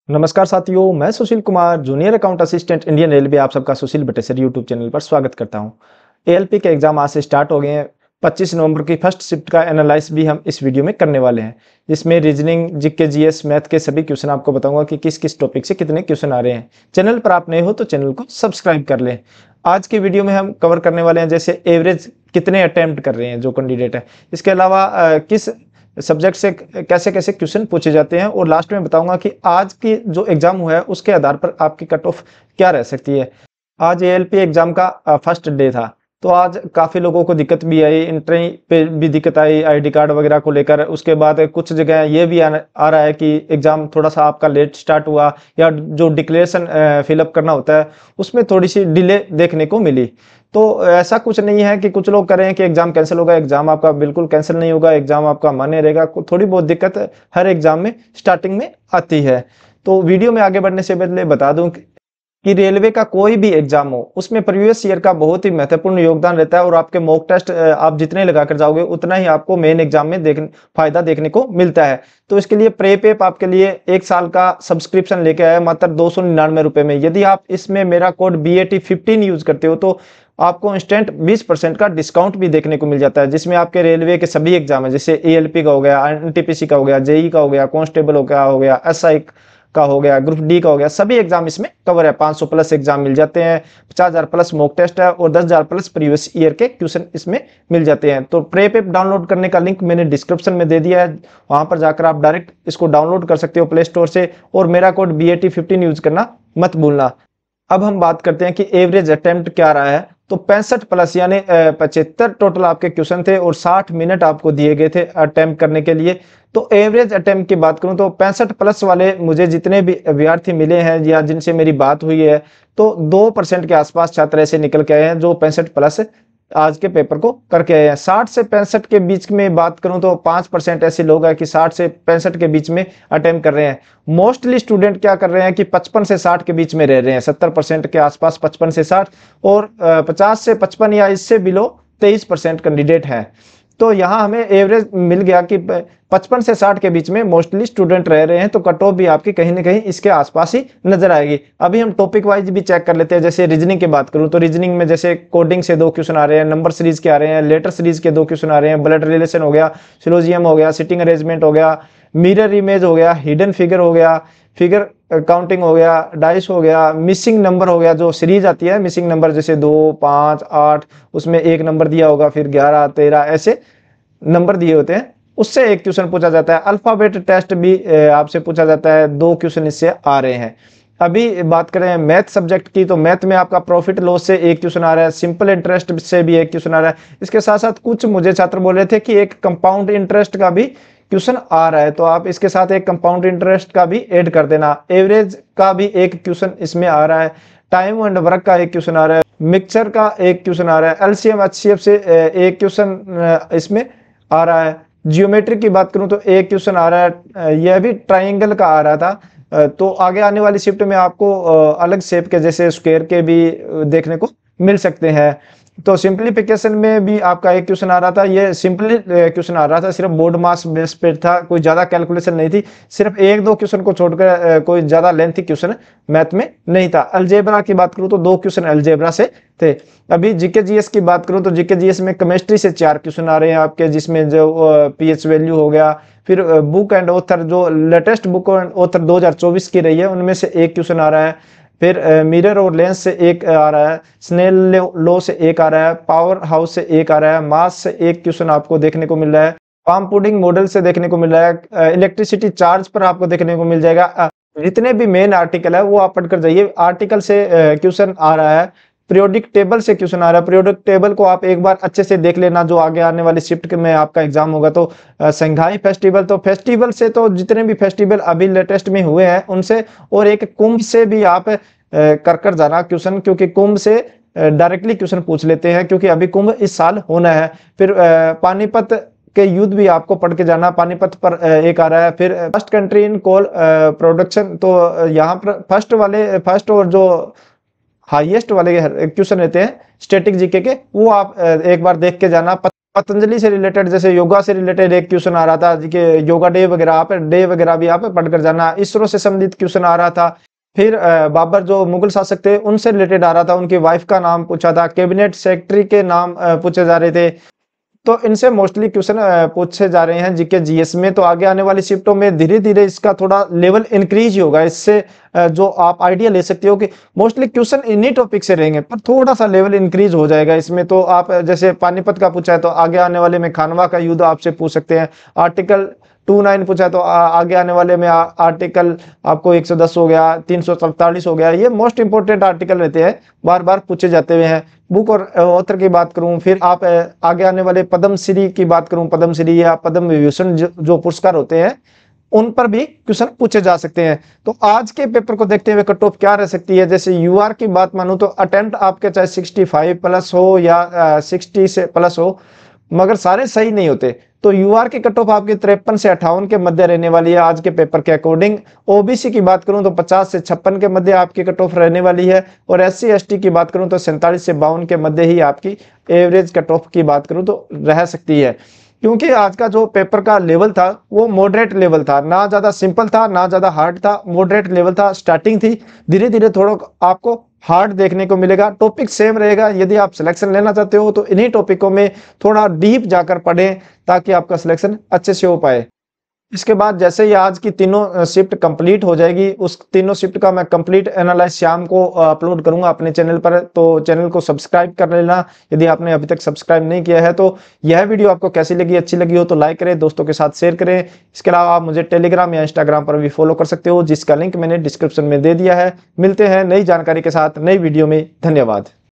नमस्कार साथियों, मैं Sushil Kumar junior account assistant Indian railway आप सबका सुशील बटेसर यूट्यूब चैनल पर स्वागत करता हूं। एएलपी के एग्जाम आज से स्टार्ट हो गए हैं। 25 नवंबर की फर्स्ट शिफ्ट का एनालाइज भी हम इस वीडियो में करने वाले हैं, जिसमें रीजनिंग, जीके, जीएस, मैथ के सभी क्वेश्चन आपको बताऊंगा कि किस किस टॉपिक से कितने क्वेश्चन आ रहे हैं। चैनल पर आप नए हो तो चैनल को सब्सक्राइब कर लें। आज की वीडियो में हम कवर करने वाले हैं जैसे एवरेज कितने अटेम्प्ट कर रहे हैं जो कैंडिडेट है, इसके अलावा किस सब्जेक्ट से कैसे कैसे क्वेश्चन पूछे जाते हैं, और लास्ट में बताऊंगा कि आज की जो एग्जाम हुआ है उसके आधार पर आपकी कट ऑफ क्या रह सकती है। आज एएलपी एग्जाम का फर्स्ट डे था, तो आज काफ़ी लोगों को दिक्कत भी आई, एंट्री पे भी दिक्कत आई आईडी कार्ड वगैरह को लेकर। उसके बाद कुछ जगह ये भी आ रहा है कि एग्ज़ाम थोड़ा सा आपका लेट स्टार्ट हुआ, या जो डिक्लेरेशन फिलअप करना होता है उसमें थोड़ी सी डिले देखने को मिली। तो ऐसा कुछ नहीं है कि कुछ लोग कह रहे हैं कि एग्ज़ाम कैंसिल होगा। एग्ज़ाम आपका बिल्कुल कैंसिल नहीं होगा, एग्ज़ाम आपका मान्य रहेगा। थोड़ी बहुत दिक्कत हर एग्ज़ाम में स्टार्टिंग में आती है। तो वीडियो में आगे बढ़ने से पहले बता दूं कि रेलवे का कोई भी एग्जाम हो उसमें प्रीवियस ईयर का बहुत ही महत्वपूर्ण योगदान रहता है, और आपके मॉक टेस्ट आप जितने लगा कर जाओगे उतना ही आपको मेन एग्जाम में फायदा देखने को मिलता है। तो इसके लिए प्रेपेप आपके लिए 1 साल का सब्सक्रिप्शन लेके आया मात्र 299 रुपए में। यदि आप इसमें मेरा कोड BAT15 यूज करते हो तो आपको इंस्टेंट 20% का डिस्काउंट भी देखने को मिल जाता है, जिसमें आपके रेलवे के सभी एग्जाम है, जैसे ALP का हो गया, NTPC का हो गया, JEE का हो गया, कांस्टेबल का हो गया, SI का हो गया, ग्रुप डी का हो गया, सभी एग्जाम इसमें कवर है। 500 प्लस एग्जाम मिल जाते हैं, 50,000 प्लस मॉक टेस्ट है, और 10,000 प्लस प्रीवियस ईयर के क्वेश्चन इसमें मिल जाते हैं। तो प्रेपेप डाउनलोड करने का लिंक मैंने डिस्क्रिप्शन में दे दिया है, वहां पर जाकर आप डायरेक्ट इसको डाउनलोड कर सकते हो प्ले स्टोर से, और मेरा कोड BAT15 यूज करना मत भूलना। अब हम बात करते हैं कि एवरेज अटेम्प्ट क्या रहा है। तो 65 प्लस यानी 75 टोटल आपके क्वेश्चन थे, और 60 मिनट आपको दिए गए थे अटेम्प्ट करने के लिए। तो एवरेज अटेम्प्ट की बात करूं तो 65 प्लस वाले मुझे जितने भी विद्यार्थी मिले हैं या जिनसे मेरी बात हुई है, तो 2% के आसपास छात्र ऐसे निकल के आए हैं जो 65 प्लस आज के पेपर को करके आए हैं। 60 से 65 के बीच में बात करूं तो 5% ऐसे लोग हैं कि 60 से 65 के बीच में अटेम्प्ट कर रहे हैं। मोस्टली स्टूडेंट क्या कर रहे हैं कि 55 से 60 के बीच में रह रहे हैं, 70% के आसपास 55 से 60, और 50 से 55 या इससे बिलो 23% कैंडिडेट हैं। तो यहाँ हमें एवरेज मिल गया कि 55 से 60 के बीच में मोस्टली स्टूडेंट रह रहे हैं, तो कट ऑफ भी आपकी कहीं ना कहीं इसके आसपास ही नजर आएगी। अभी हम टॉपिक वाइज भी चेक कर लेते हैं। जैसे रीजनिंग की बात करूं तो रीजनिंग में जैसे कोडिंग से 2 क्वेश्चन आ रहे हैं, नंबर सीरीज के आ रहे हैं, लेटर सीरीज के 2 क्वेश्चन आ रहे हैं, ब्लड रिलेशन हो गया, सिलोजियम हो गया, सिटिंग अरेंजमेंट हो गया, मिरर इमेज हो गया, हिडन फिगर हो गया, फिगर काउंटिंग हो गया, डाइस हो गया, मिसिंग नंबर हो गया, जो सीरीज आती है मिसिंग नंबर जैसे 2, 5, 8, उसमें एक नंबर दिया होगा, फिर 11, 13 ऐसे नंबर दिए होते हैं, उससे एक क्वेश्चन पूछा जाता है। अल्फाबेट टेस्ट भी आपसे पूछा जाता है, 2 क्वेश्चन इससे आ रहे हैं। अभी बात करें मैथ सब्जेक्ट की, तो मैथ में आपका प्रॉफिट लॉस से एक क्वेश्चन आ रहा है, सिंपल इंटरेस्ट से भी एक क्वेश्चन आ रहा है। इसके साथ साथ कुछ मुझे छात्र बोल रहे थे कि एक कंपाउंड इंटरेस्ट का भी क्वेश्चन आ रहा है, तो आप इसके साथ एक कंपाउंड इंटरेस्ट का भी ऐड कर देना। एवरेज का भी एक क्वेश्चन इसमें आ रहा है, टाइम एंड वर्क का एक क्वेश्चन आ रहा है, मिक्सचर का एक क्वेश्चन आ रहा है, LCM HCF से एक क्वेश्चन इसमें आ रहा है। जियोमेट्री की बात करूं तो एक क्वेश्चन आ रहा है, यह भी ट्राइंगल का आ रहा था। तो आगे आने वाली शिफ्ट में आपको अलग शेप के जैसे स्क्वायर के भी देखने को मिल सकते हैं। तो सिंप्लीफिकेशन में भी आपका एक क्वेश्चन आ रहा था, ये सिंपली क्वेश्चन आ रहा था, सिर्फ बोर्ड मास बेस पे था, कोई ज्यादा कैलकुलेशन नहीं थी, सिर्फ 1-2 क्वेश्चन को छोड़कर कोई ज्यादा लेंथी क्वेश्चन मैथ में नहीं था। अलजेब्रा की बात करूं तो 2 क्वेश्चन अलजेब्रा से थे। अभी जीके जीएस की बात करूं तो जीके जीएस में केमिस्ट्री से 4 क्वेश्चन आ रहे हैं आपके, जिसमें जो पीएच वैल्यू हो गया, फिर बुक एंड ऑथर जो लेटेस्ट बुक एंड ऑथर 2024 की रही है उनमें से एक क्वेश्चन आ रहा है, फिर मिरर और लेंस से एक आ रहा है, स्नेल लॉ से एक आ रहा है, पावर हाउस से एक आ रहा है, मास से एक क्वेश्चन आपको देखने को मिल रहा है, पाम पुडिंग मॉडल से देखने को मिल रहा है, इलेक्ट्रिसिटी चार्ज पर आपको देखने को मिल जाएगा। जितने भी मेन आर्टिकल है वो आप पढ़कर जाइए। आर्टिकल से क्वेश्चन आ रहा है, पीरियोडिक टेबल से क्वेश्चन आ रहा है। पीरियोडिक टेबल को आप एक बार अच्छे से देख लेना, जो आगे आने वाली शिफ्ट में आपका एग्जाम होगा। तो संघाई फेस्टिवल, तो फेस्टिवल से तो जितने भी फेस्टिवल अभी लेटेस्ट में हुए हैं उनसे, और एक कुंभ से भी आप कर जाना क्वेश्चन, क्योंकि कुंभ से डायरेक्टली क्वेश्चन पूछ लेते हैं, क्योंकि अभी कुंभ इस साल होना है। फिर पानीपत के युद्ध भी आपको पढ़ के जाना, पानीपत पर एक आ रहा है। फिर first country in coal production, तो यहाँ पर फर्स्ट और जो हाईएस्ट वाले क्वेश्चन रहते हैं स्टैटिक जीके के, वो आप एक बार देख के जाना। पतंजलि से रिलेटेड, जैसे योगा से रिलेटेड एक क्वेश्चन आ रहा था कि योगा डे वगैरह वगैरह भी आप पढ़कर जाना। इसरो से संबंधित क्वेश्चन आ रहा था। फिर बाबर जो मुगल शासक थे उनसे रिलेटेड आ रहा था, उनकी वाइफ का नाम पूछा था, कैबिनेट सेक्रेटरी के नाम पूछे जा रहे थे। तो इनसे मोस्टली क्वेश्चन पूछे जा रहे हैं जीके जीएस में। तो आगे आने वाली शिफ्टों में धीरे धीरे इसका थोड़ा लेवल इंक्रीज होगा। इससे जो आप आइडिया ले सकते हो कि मोस्टली क्वेश्चन इन्हीं टॉपिक से रहेंगे, पर थोड़ा सा लेवल इंक्रीज हो जाएगा इसमें। तो आप जैसे पानीपत का पूछा है तो आगे आने वाले में खानवा का युद्ध आपसे पूछ सकते हैं। आर्टिकल 29 पूछा है तो आगे आने वाले में आर्टिकल आपको 110 हो गया, 347 हो गया। ये मोस्ट इंपोर्टेंट आर्टिकल रहते हैं, बार बार पूछे जाते हुए हैं। बुक और ऑथर की बात करूं, फिर आप आगे आने वाले पद्मश्री की बात करूं, पद्मश्री या पद्म विभूषण जो पुरस्कार होते हैं उन पर भी क्वेश्चन पूछे जा सकते हैं। तो आज के पेपर को देखते हुए कट ऑफ क्या रह सकती है। जैसे यूआर की बात मानूं तो अटेम्प्ट आपके चाहे 65 प्लस हो या 60 से प्लस हो, मगर सारे सही नहीं होते। तो यूआर की कट ऑफ आपकी 53 से 58 के मध्य रहने वाली है आज के पेपर के अकॉर्डिंग। ओबीसी की बात करूं तो 50 से 56 के मध्य आपकी कट ऑफ रहने वाली है। और एससी एसटी की बात करूं तो 47 से 52 के मध्य ही आपकी एवरेज कट ऑफ की बात करूं तो रह सकती है। क्योंकि आज का जो पेपर का लेवल था वो मॉडरेट लेवल था, ना ज्यादा सिंपल था ना ज्यादा हार्ड था, मॉडरेट लेवल था। स्टार्टिंग थी, धीरे धीरे थोड़ा आपको हार्ड देखने को मिलेगा। टॉपिक सेम रहेगा। यदि आप सिलेक्शन लेना चाहते हो तो इन्हीं टॉपिकों में थोड़ा डीप जाकर पढ़ें ताकि आपका सिलेक्शन अच्छे से हो पाए। इसके बाद जैसे ही आज की तीनों शिफ्ट कंप्लीट हो जाएगी, उस तीनों शिफ्ट का मैं कंप्लीट एनालाइज शाम को अपलोड करूंगा अपने चैनल पर। तो चैनल को सब्सक्राइब कर लेना यदि आपने अभी तक सब्सक्राइब नहीं किया है। तो यह वीडियो आपको कैसी लगी, अच्छी लगी हो तो लाइक करें, दोस्तों के साथ शेयर करें। इसके अलावा आप मुझे टेलीग्राम या इंस्टाग्राम पर भी फॉलो कर सकते हो, जिसका लिंक मैंने डिस्क्रिप्शन में दे दिया है। मिलते हैं नई जानकारी के साथ नई वीडियो में। धन्यवाद।